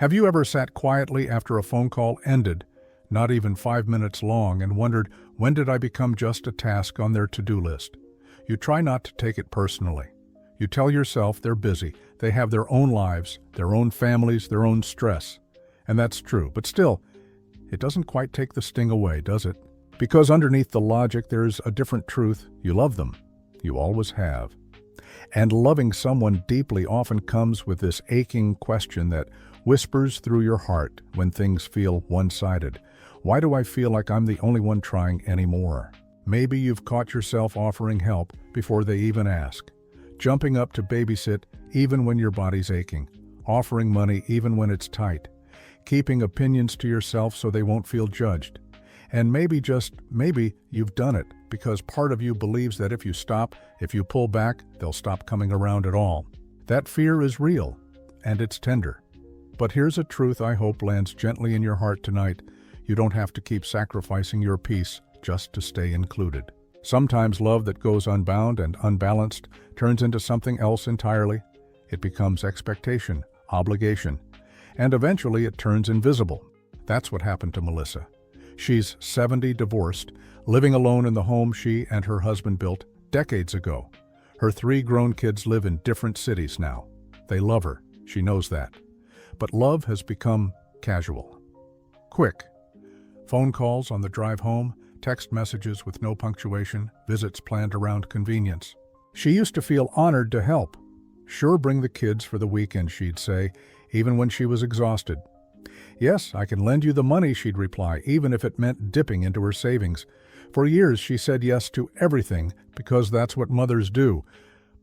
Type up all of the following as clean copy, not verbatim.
Have you ever sat quietly after a phone call ended, not even 5 minutes long, and wondered, when did I become just a task on their to-do list? You try not to take it personally. You tell yourself they're busy, they have their own lives, their own families, their own stress. And that's true, but still, it doesn't quite take the sting away, does it? Because underneath the logic there's a different truth. You love them. You always have. And loving someone deeply often comes with this aching question that whispers through your heart when things feel one-sided. Why do I feel like I'm the only one trying anymore? Maybe you've caught yourself offering help before they even ask, jumping up to babysit even when your body's aching, offering money even when it's tight, keeping opinions to yourself so they won't feel judged. And maybe, just maybe, you've done it because part of you believes that if you stop, if you pull back, they'll stop coming around at all. That fear is real, and it's tender. But here's a truth I hope lands gently in your heart tonight. You don't have to keep sacrificing your peace just to stay included. Sometimes love that goes unbound and unbalanced turns into something else entirely. It becomes expectation, obligation, and eventually it turns invisible. That's what happened to Melissa. She's 70, divorced, living alone in the home she and her husband built decades ago. Her 3 grown kids live in different cities now. They love her. She knows that. But love has become casual. Quick. Phone calls on the drive home, text messages with no punctuation, visits planned around convenience. She used to feel honored to help. Sure, bring the kids for the weekend, she'd say, even when she was exhausted. Yes, I can lend you the money, she'd reply, even if it meant dipping into her savings. For years, she said yes to everything because that's what mothers do.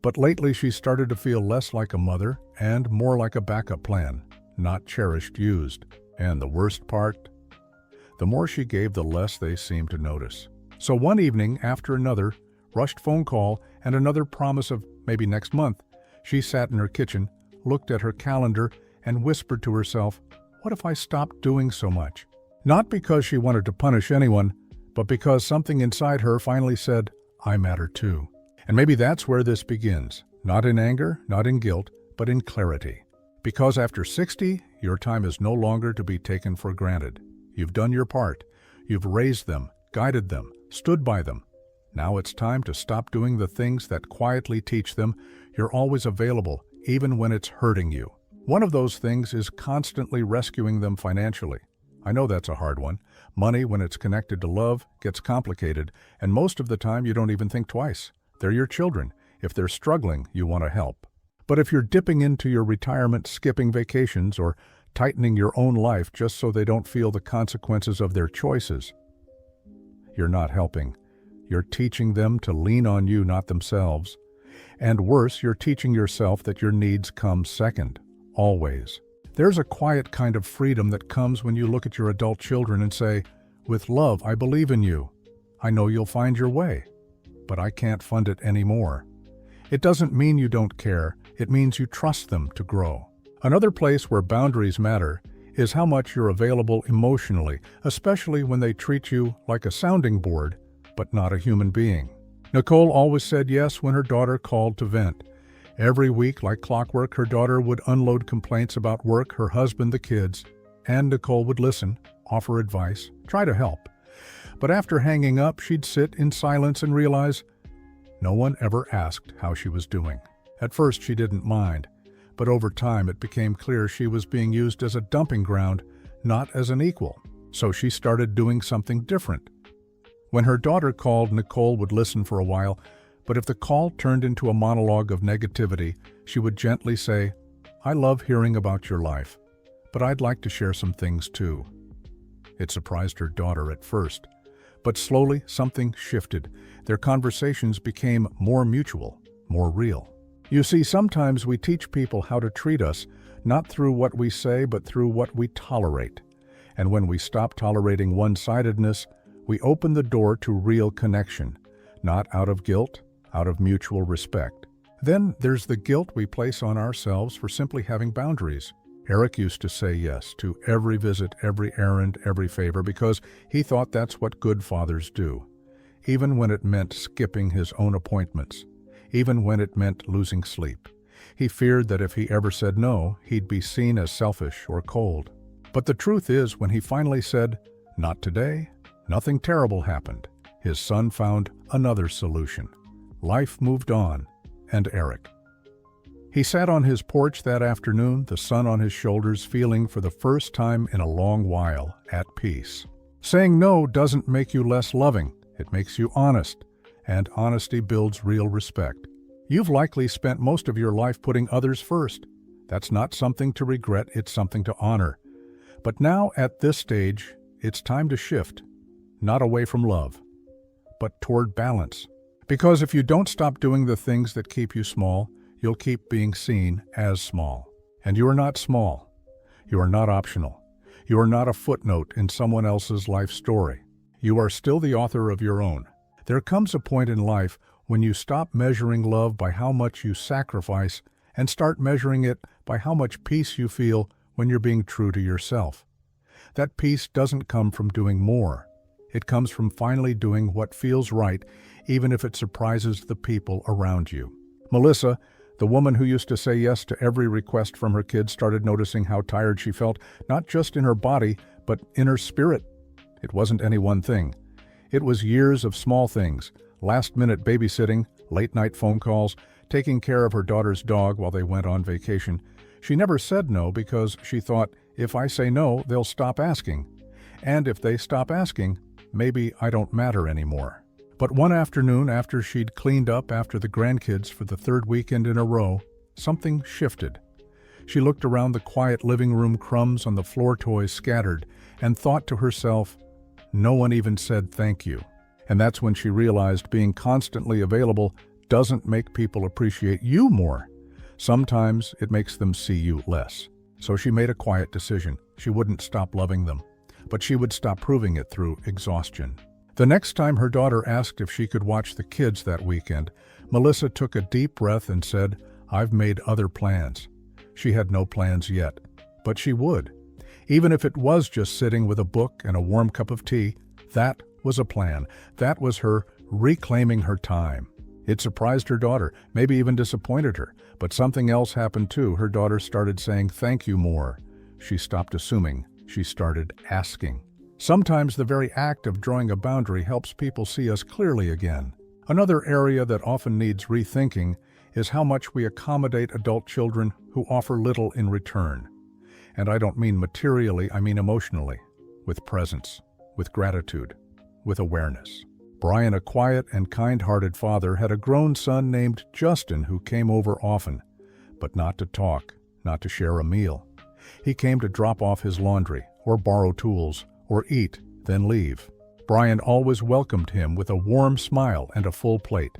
But lately, she started to feel less like a mother and more like a backup plan, not cherished, used. And the worst part? The more she gave, the less they seemed to notice. So one evening, after another, rushed phone call and another promise of maybe next month, she sat in her kitchen, looked at her calendar, and whispered to herself, what if I stopped doing so much? Not because she wanted to punish anyone, but because something inside her finally said, I matter too. And maybe that's where this begins. Not in anger, not in guilt, but in clarity. Because after 60, your time is no longer to be taken for granted. You've done your part. You've raised them, guided them, stood by them. Now it's time to stop doing the things that quietly teach them you're always available, even when it's hurting you. One of those things is constantly rescuing them financially. I know that's a hard one. Money, when it's connected to love, gets complicated, and most of the time you don't even think twice. They're your children. If they're struggling, you want to help. But if you're dipping into your retirement, skipping vacations, or tightening your own life just so they don't feel the consequences of their choices, you're not helping. You're teaching them to lean on you, not themselves. And worse, you're teaching yourself that your needs come second. Always. There's a quiet kind of freedom that comes when you look at your adult children and say, with love, I believe in you. I know you'll find your way, but I can't fund it anymore. It doesn't mean you don't care. It means you trust them to grow. Another place where boundaries matter is how much you're available emotionally, especially when they treat you like a sounding board, but not a human being. Nicole always said yes when her daughter called to vent. Every week, like clockwork, her daughter would unload complaints about work, her husband, the kids, and Nicole would listen, offer advice, try to help. But after hanging up, she'd sit in silence and realize no one ever asked how she was doing. At first, she didn't mind, but over time it became clear she was being used as a dumping ground, not as an equal. So she started doing something different. When her daughter called, Nicole would listen for a while, but if the call turned into a monologue of negativity, she would gently say, I love hearing about your life, but I'd like to share some things too. It surprised her daughter at first, but slowly something shifted. Their conversations became more mutual, more real. You see, sometimes we teach people how to treat us, not through what we say, but through what we tolerate. And when we stop tolerating one-sidedness, we open the door to real connection, not out of guilt, out of mutual respect. Then there's the guilt we place on ourselves for simply having boundaries. Eric used to say yes to every visit, every errand, every favor, because he thought that's what good fathers do, even when it meant skipping his own appointments, even when it meant losing sleep, He feared that if he ever said no, he'd be seen as selfish or cold. But the truth is, when he finally said, "Not today," nothing terrible happened. His son found another solution. Life moved on, and Eric. He sat on his porch that afternoon, the sun on his shoulders, feeling for the first time in a long while at peace. Saying no doesn't make you less loving, it makes you honest, and honesty builds real respect. You've likely spent most of your life putting others first. That's not something to regret, it's something to honor. But now, at this stage, it's time to shift, not away from love, but toward balance. Because if you don't stop doing the things that keep you small, you'll keep being seen as small. And you are not small. You are not optional. You are not a footnote in someone else's life story. You are still the author of your own. There comes a point in life when you stop measuring love by how much you sacrifice and start measuring it by how much peace you feel when you're being true to yourself. That peace doesn't come from doing more. It comes from finally doing what feels right, even if it surprises the people around you. Melissa, the woman who used to say yes to every request from her kids, started noticing how tired she felt, not just in her body, but in her spirit. It wasn't any one thing. It was years of small things, last-minute babysitting, late-night phone calls, taking care of her daughter's dog while they went on vacation. She never said no because she thought, if I say no, they'll stop asking. And if they stop asking, maybe I don't matter anymore. But one afternoon, after she'd cleaned up after the grandkids for the third weekend in a row, something shifted. She looked around the quiet living room, crumbs on the floor, toys scattered, and thought to herself, no one even said thank you. And that's when she realized being constantly available doesn't make people appreciate you more. Sometimes it makes them see you less. So she made a quiet decision. She wouldn't stop loving them, but she would stop proving it through exhaustion. The next time her daughter asked if she could watch the kids that weekend, Melissa took a deep breath and said, I've made other plans. She had no plans yet, but she would. Even if it was just sitting with a book and a warm cup of tea, that was a plan. That was her reclaiming her time. It surprised her daughter, maybe even disappointed her, but something else happened too. Her daughter started saying thank you more. She stopped assuming. She started asking. Sometimes the very act of drawing a boundary helps people see us clearly again. Another area that often needs rethinking is how much we accommodate adult children who offer little in return. And I don't mean materially, I mean emotionally, with presence, with gratitude, with awareness. Brian, a quiet and kind-hearted father, had a grown son named Justin who came over often, but not to talk, not to share a meal. He came to drop off his laundry, or borrow tools, or eat, then leave. Brian always welcomed him with a warm smile and a full plate.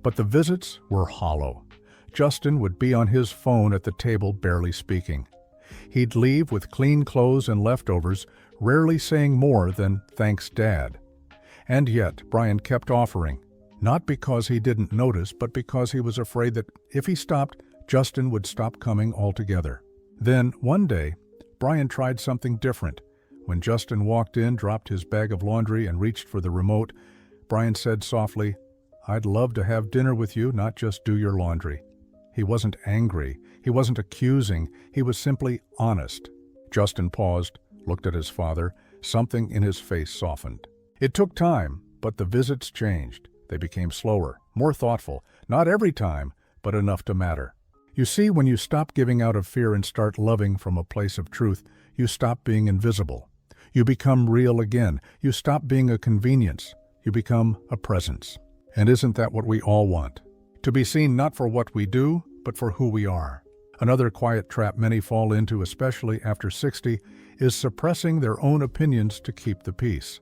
But the visits were hollow. Justin would be on his phone at the table, barely speaking. He'd leave with clean clothes and leftovers, rarely saying more than, "Thanks, Dad." And yet, Brian kept offering, not because he didn't notice, but because he was afraid that if he stopped, Justin would stop coming altogether. Then, one day, Brian tried something different. When Justin walked in, dropped his bag of laundry, and reached for the remote, Brian said softly, "I'd love to have dinner with you, not just do your laundry." He wasn't angry. He wasn't accusing. He was simply honest. Justin paused, looked at his father. Something in his face softened. It took time, but the visits changed. They became slower, more thoughtful. Not every time, but enough to matter. You see, when you stop giving out of fear and start loving from a place of truth, you stop being invisible. You become real again. You stop being a convenience. You become a presence. And isn't that what we all want? To be seen not for what we do, but for who we are. Another quiet trap many fall into, especially after 60, is suppressing their own opinions to keep the peace.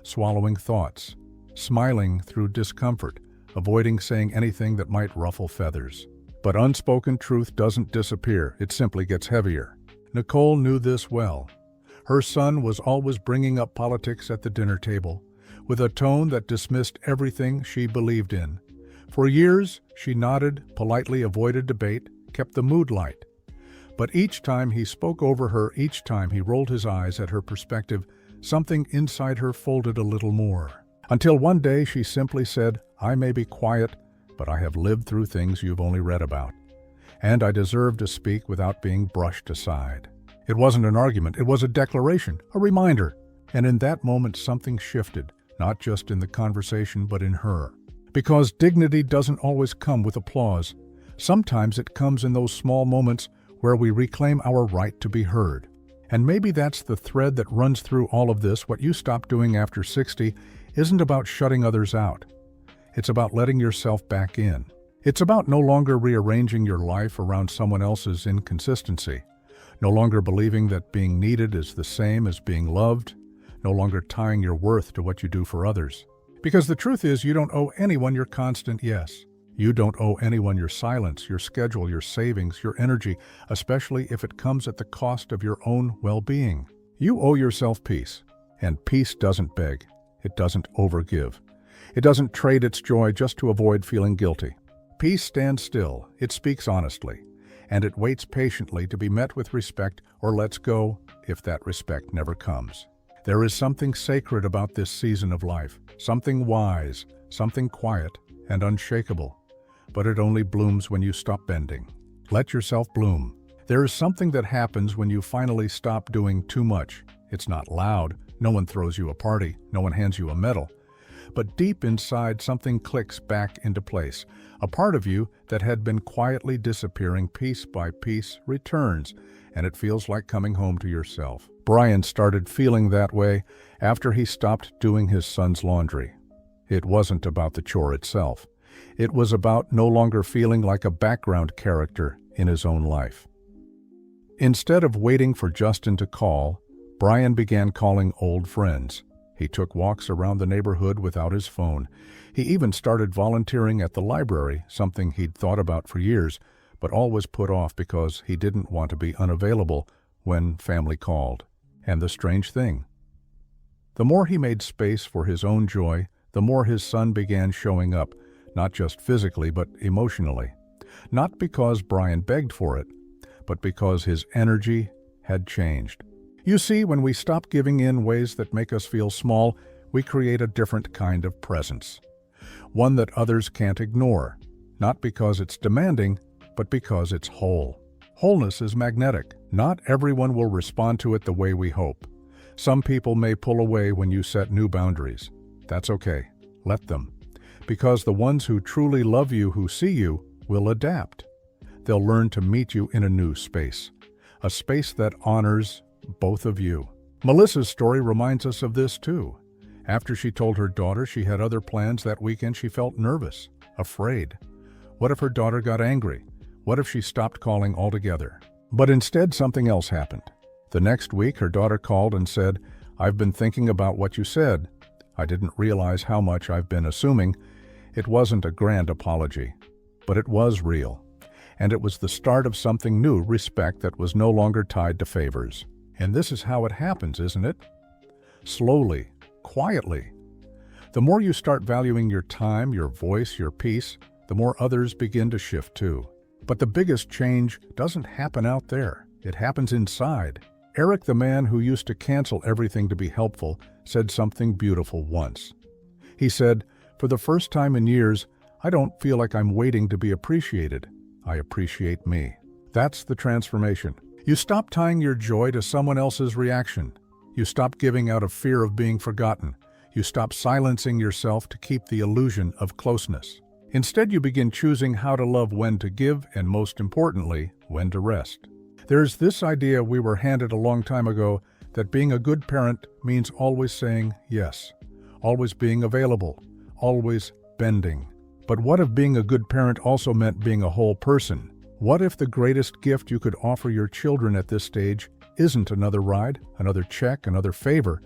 Swallowing thoughts, smiling through discomfort, avoiding saying anything that might ruffle feathers. But unspoken truth doesn't disappear, it simply gets heavier. Nicole knew this well. Her son was always bringing up politics at the dinner table, with a tone that dismissed everything she believed in. For years, she nodded, politely avoided debate, kept the mood light. But each time he spoke over her, each time he rolled his eyes at her perspective, something inside her folded a little more. Until one day she simply said, "I may be quiet, but I have lived through things you've only read about." and I deserve to speak without being brushed aside. It wasn't an argument, it was a declaration, a reminder. And in that moment something shifted, not just in the conversation but in her. Because dignity doesn't always come with applause. Sometimes it comes in those small moments where we reclaim our right to be heard. And maybe that's the thread that runs through all of this. What you stop doing after 60 isn't about shutting others out. It's about letting yourself back in. It's about no longer rearranging your life around someone else's inconsistency. No longer believing that being needed is the same as being loved. No longer tying your worth to what you do for others. Because the truth is, you don't owe anyone your constant yes. You don't owe anyone your silence, your schedule, your savings, your energy, especially if it comes at the cost of your own well-being. You owe yourself peace. And peace doesn't beg. It doesn't overgive. It doesn't trade its joy just to avoid feeling guilty. Peace stands still. It speaks honestly. And it waits patiently to be met with respect or lets go if that respect never comes. There is something sacred about this season of life, something wise, something quiet and unshakable. But it only blooms when you stop bending. Let yourself bloom. There is something that happens when you finally stop doing too much. It's not loud. No one throws you a party. No one hands you a medal. But deep inside, something clicks back into place. A part of you that had been quietly disappearing piece by piece returns, and it feels like coming home to yourself. Brian started feeling that way after he stopped doing his son's laundry. It wasn't about the chore itself. It was about no longer feeling like a background character in his own life. Instead of waiting for Justin to call, Brian began calling old friends. He took walks around the neighborhood without his phone. He even started volunteering at the library, something he'd thought about for years, but always put off because he didn't want to be unavailable when family called. And the strange thing, the more he made space for his own joy, the more his son began showing up, not just physically but emotionally. Not because Brian begged for it, but because his energy had changed. You see, when we stop giving in ways that make us feel small, we create a different kind of presence. One that others can't ignore, not because it's demanding, but because it's whole. Wholeness is magnetic. Not everyone will respond to it the way we hope. Some people may pull away when you set new boundaries. That's okay. Let them. Because the ones who truly love you, who see you, will adapt. They'll learn to meet you in a new space. A space that honors both of you. Melissa's story reminds us of this too. After she told her daughter she had other plans that weekend, she felt nervous, afraid. What if her daughter got angry? What if she stopped calling altogether? But instead, something else happened. The next week, her daughter called and said, "I've been thinking about what you said. I didn't realize how much I've been assuming." It wasn't a grand apology, but it was real. And it was the start of something new, respect that was no longer tied to favors. And this is how it happens, isn't it? Slowly, quietly. The more you start valuing your time, your voice, your peace, the more others begin to shift too. But the biggest change doesn't happen out there. It happens inside. Eric, the man who used to cancel everything to be helpful, said something beautiful once. He said, "For the first time in years, I don't feel like I'm waiting to be appreciated. I appreciate me." That's the transformation. You stop tying your joy to someone else's reaction. You stop giving out of fear of being forgotten. You stop silencing yourself to keep the illusion of closeness. Instead, you begin choosing how to love, when to give, and most importantly, when to rest. There's this idea we were handed a long time ago that being a good parent means always saying yes, always being available, always bending. But what if being a good parent also meant being a whole person? What if the greatest gift you could offer your children at this stage isn't another ride, another check, another favor,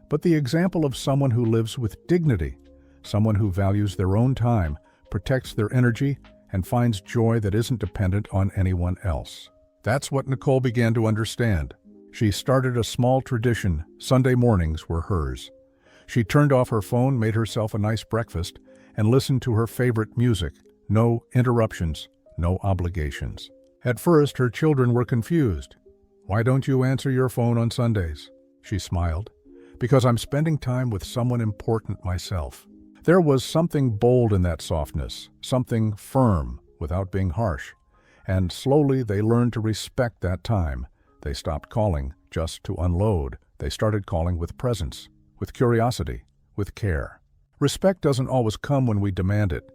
but the example of someone who lives with dignity, someone who values their own time, protects their energy, and finds joy that isn't dependent on anyone else? That's what Nicole began to understand. She started a small tradition. Sunday mornings were hers. She turned off her phone, made herself a nice breakfast, and listened to her favorite music. No interruptions, no obligations. At first, her children were confused. "Why don't you answer your phone on Sundays?" She smiled. "Because I'm spending time with someone important myself." There was something bold in that softness, something firm without being harsh. And slowly they learned to respect that time. They stopped calling just to unload. They started calling with presence, with curiosity, with care. Respect doesn't always come when we demand it.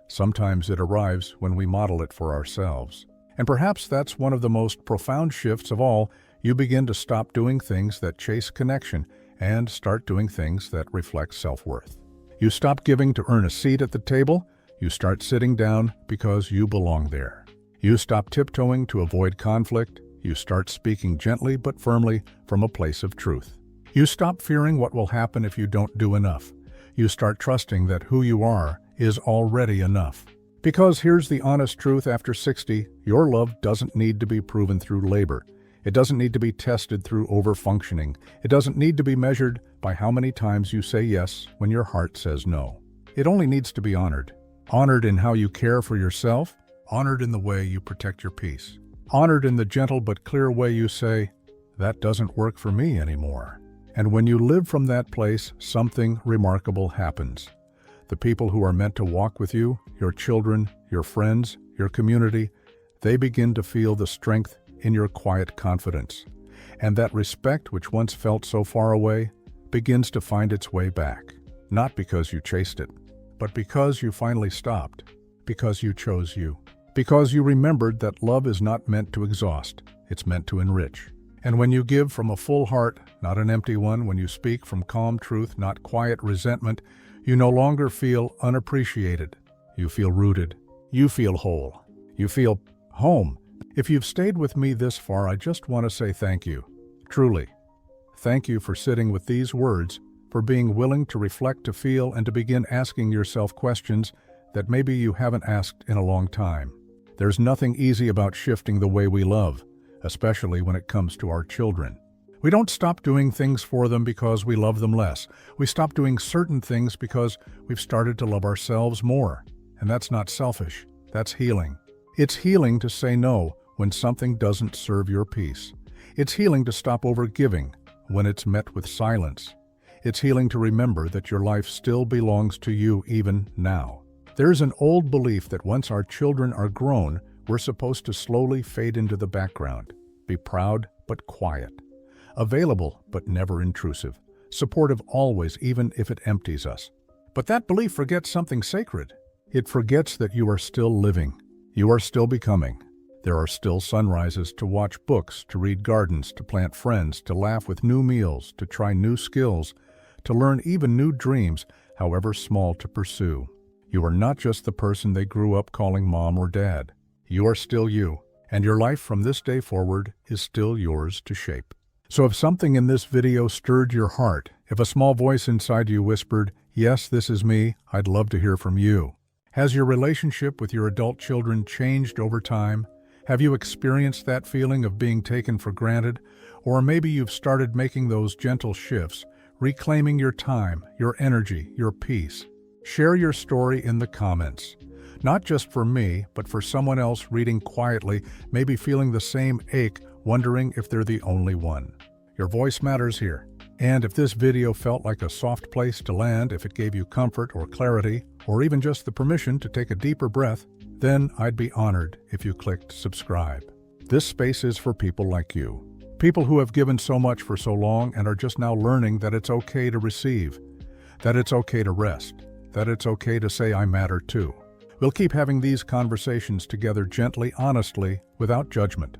Sometimes it arrives when we model it for ourselves. And perhaps that's one of the most profound shifts of all. You begin to stop doing things that chase connection and start doing things that reflect self-worth. You stop giving to earn a seat at the table. You start sitting down because you belong there. You stop tiptoeing to avoid conflict. You start speaking gently but firmly from a place of truth. You stop fearing what will happen if you don't do enough. You start trusting that who you are is already enough. Because here's the honest truth: after 60, your love doesn't need to be proven through labor. It doesn't need to be tested through overfunctioning. It doesn't need to be measured by how many times you say yes when your heart says no. It only needs to be honored. Honored in how you care for yourself, honored in the way you protect your peace, honored in the gentle but clear way you say, "That doesn't work for me anymore." And when you live from that place, something remarkable happens. The people who are meant to walk with you, your children, your friends, your community, they begin to feel the strength in your quiet confidence. And that respect which once felt so far away begins to find its way back. Not because you chased it, but because you finally stopped, because you chose you, because you remembered that love is not meant to exhaust, it's meant to enrich. And when you give from a full heart, not an empty one, when you speak from calm truth, not quiet resentment, you no longer feel unappreciated. You feel rooted. You feel whole. You feel home. If you've stayed with me this far, I just want to say thank you. Truly. Thank you for sitting with these words, for being willing to reflect, to feel, and to begin asking yourself questions that maybe you haven't asked in a long time. There's nothing easy about shifting the way we love, especially when it comes to our children. We don't stop doing things for them because we love them less. We stop doing certain things because we've started to love ourselves more. And that's not selfish. That's healing. It's healing to say no when something doesn't serve your peace. It's healing to stop overgiving when it's met with silence. It's healing to remember that your life still belongs to you even now. There's an old belief that once our children are grown, we're supposed to slowly fade into the background, be proud but quiet, available but never intrusive, supportive always even if it empties us. But that belief forgets something sacred. It forgets that you are still living. You are still becoming. There are still sunrises to watch, books, to read gardens, to plant friends, to laugh with new meals, to try new skills, to learn even new dreams, however small, to pursue. You are not just the person they grew up calling mom or dad. You are still you, and your life from this day forward is still yours to shape. So if something in this video stirred your heart, if a small voice inside you whispered, "Yes, this is me," I'd love to hear from you. Has your relationship with your adult children changed over time? Have you experienced that feeling of being taken for granted? Or maybe you've started making those gentle shifts, reclaiming your time, your energy, your peace. Share your story in the comments. Not just for me, but for someone else reading quietly, maybe feeling the same ache, wondering if they're the only one. Your voice matters here. And if this video felt like a soft place to land, if it gave you comfort or clarity, or even just the permission to take a deeper breath, then I'd be honored if you clicked subscribe. This space is for people like you. People who have given so much for so long and are just now learning that it's okay to receive, that it's okay to rest, that it's okay to say I matter too. We'll keep having these conversations together gently, honestly, without judgment.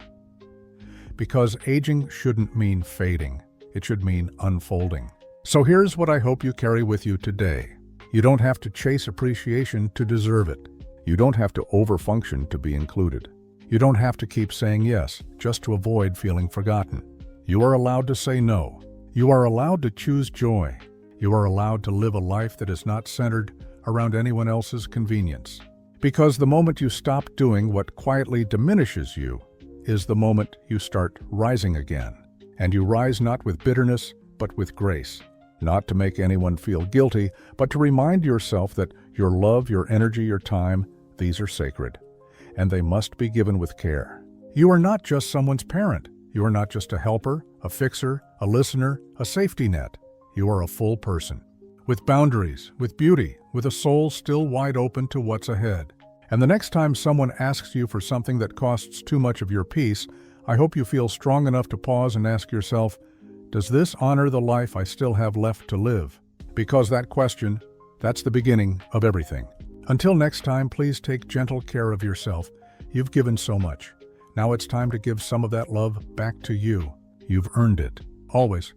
Because aging shouldn't mean fading. It should mean unfolding. So here's what I hope you carry with you today. You don't have to chase appreciation to deserve it. You don't have to overfunction to be included. You don't have to keep saying yes just to avoid feeling forgotten. You are allowed to say no. You are allowed to choose joy. You are allowed to live a life that is not centered around anyone else's convenience. Because the moment you stop doing what quietly diminishes you is the moment you start rising again. And you rise not with bitterness, but with grace. Not to make anyone feel guilty, but to remind yourself that your love, your energy, your time, these are sacred. And they must be given with care. You are not just someone's parent. You are not just a helper, a fixer, a listener, a safety net. You are a full person. With boundaries, with beauty, with a soul still wide open to what's ahead. And the next time someone asks you for something that costs too much of your peace, I hope you feel strong enough to pause and ask yourself, does this honor the life I still have left to live? Because that question, that's the beginning of everything. Until next time, please take gentle care of yourself. You've given so much. Now it's time to give some of that love back to you. You've earned it. Always.